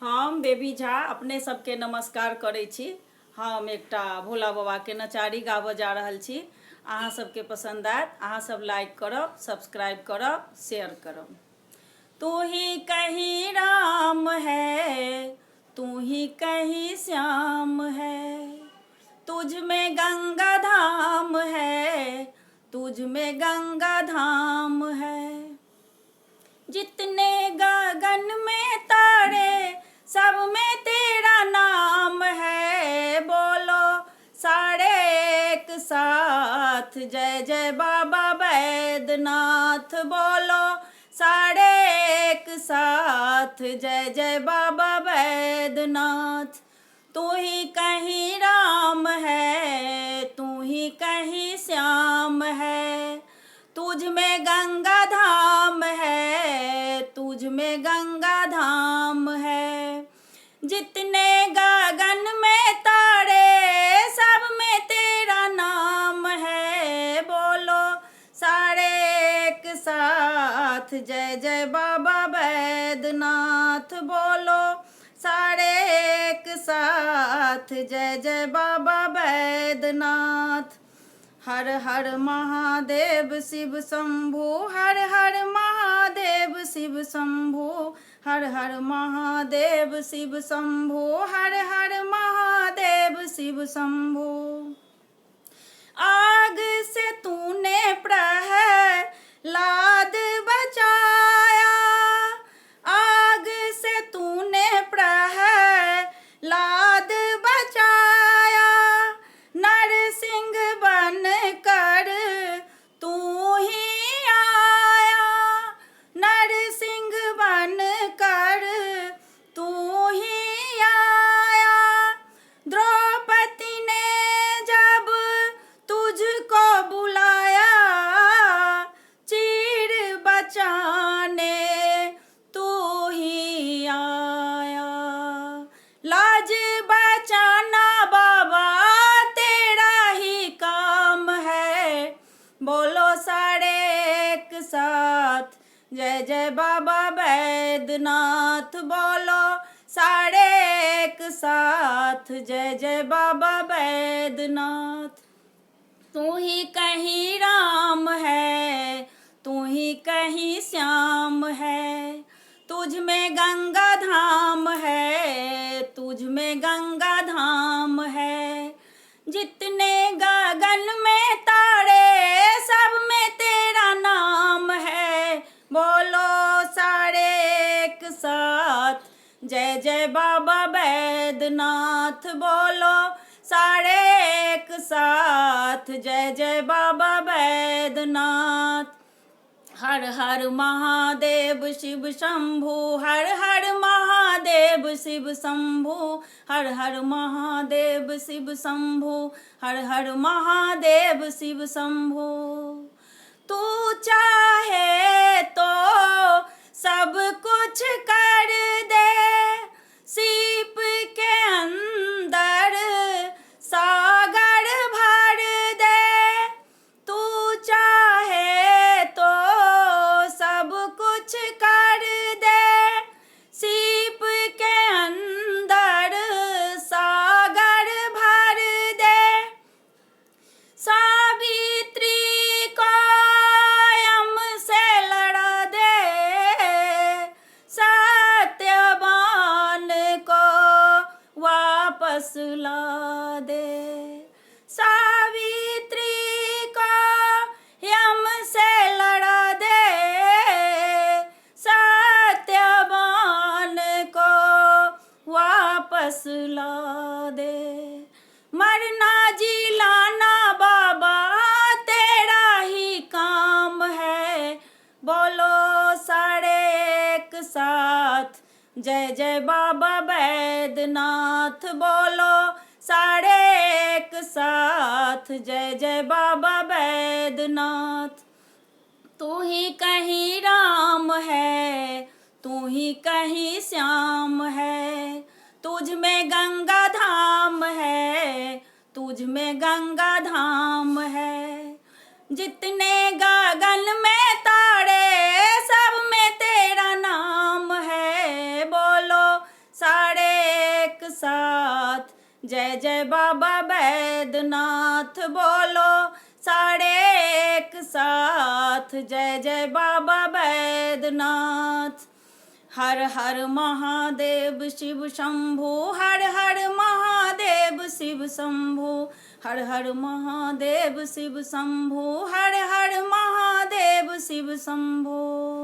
हम बेबी झा अपने सबके नमस्कार करै छी। हम एकटा भोला बाबा के नचारी गाबऽ जा रहल छी। अहाँ सबके पसंद आयत, अहाँ सब लाइक करब, सब्सक्राइब करब, शेयर करब। तू ही कहीं राम है, तू ही कहीं श्याम है, तुझ में गंगा धाम है, तुझ में गंगा धाम है। जितने गगन में तारे सब में तेरा नाम है, बोलो सारे एक साथ जय जय बाबा बैद्यनाथ, बोलो सारे एक साथ जय जय बाबा बैद्यनाथ। तू ही कहीं राम है, तू ही कहीं श्याम है, तुझ में गंगा धाम है, तुझ में गंगा धाम है। जितने गगन में तारे सब में तेरा नाम है, बोलो सारे एक साथ जय जय बाबा बैद्यनाथ, बोलो सारे एक साथ जय जय बाबा बैद्यनाथ। हर हर महादेव शिव शंभु, हर हर महादेव शिव शंभु, हर हर महादेव शिव शंभु, हर हर महादेव शिव शंभु। आग से तूने प्रहलाद बचाया, आग से तूने प्रहलाद बचाया, नरसिंह बन कर तू ही आया, नरसिंह बन कर तू ही आया। द्रौपदी ने जब तुझको बुलाया, चीर बचाने तू ही आया। लाज बचाना बाबा तेरा ही काम है, बोलो सारे एक साथ जय जय बाबा बैद्यनाथ, बोलो सारे एक साथ जय जय बाबा बैद्यनाथ। तू ही कहीं राम है, तू ही कहीं श्याम है, तुझ में गंगा धाम है, तुझ में गंगा धाम है। जितने गगन में तारे सब में तेरा नाम है, बोलो सारे एक साथ जय जय बाबा बैद्यनाथ, बोलो सारे एक साथ जय जय बाबा बैद्यनाथ। हर हर महादेव शिव शंभु, हर हर महादेव शिव शंभु, हर हर महादेव शिव शंभु, हर हर महादेव शिव शंभु। तू चाहे तो सब कुछ कर दे, सीप के अंदर सागर भर दे। तू चाहे तो सब कुछ कर दे, सीप के अंदर सागर भर दे। सावित्री को यम से लड़ा दे, सत्यवान को वापस ला दे। सावित्री को यम से लड़ा दे, सत्यवान को वापस ला दे। मरना जिलाना बाबा तेरा ही काम है, बोलो सारे एक साथ जय जय बाबा बैद्यनाथ, बोलो सारे एक साथ जय जय बाबा बैद्यनाथ। तू ही कहीं राम है, तू ही कहीं श्याम है, तुझ में गंगा धाम है, तुझ में गंगा धाम है। जितने गगन में तारे सब में तेरा नाम है, बोलो सा साथ। जय जय बाबा बैद्यनाथ बोलो सारे एक साथ। जय जय बाबा बैद्यनाथ। हर हर महादेव शिव शंभु, हर हर महादेव शिव शंभु, हर हर महादेव शिव शंभु, हर हर महादेव शिव शंभु।